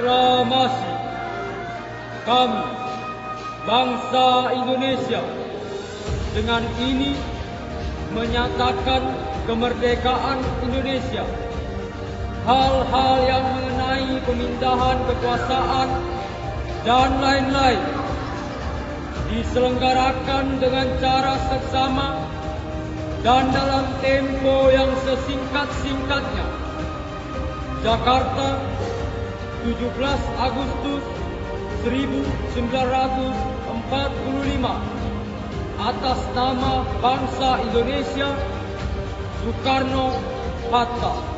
Proklamasi kami, bangsa Indonesia, dengan ini menyatakan kemerdekaan Indonesia. Hal-hal yang mengenai pemindahan kekuasaan dan lain-lain diselenggarakan dengan cara seksama dan dalam tempo yang sesingkat-singkatnya. Jakarta, 17 Agustus 1945. Atas nama bangsa Indonesia, Soekarno-Hatta.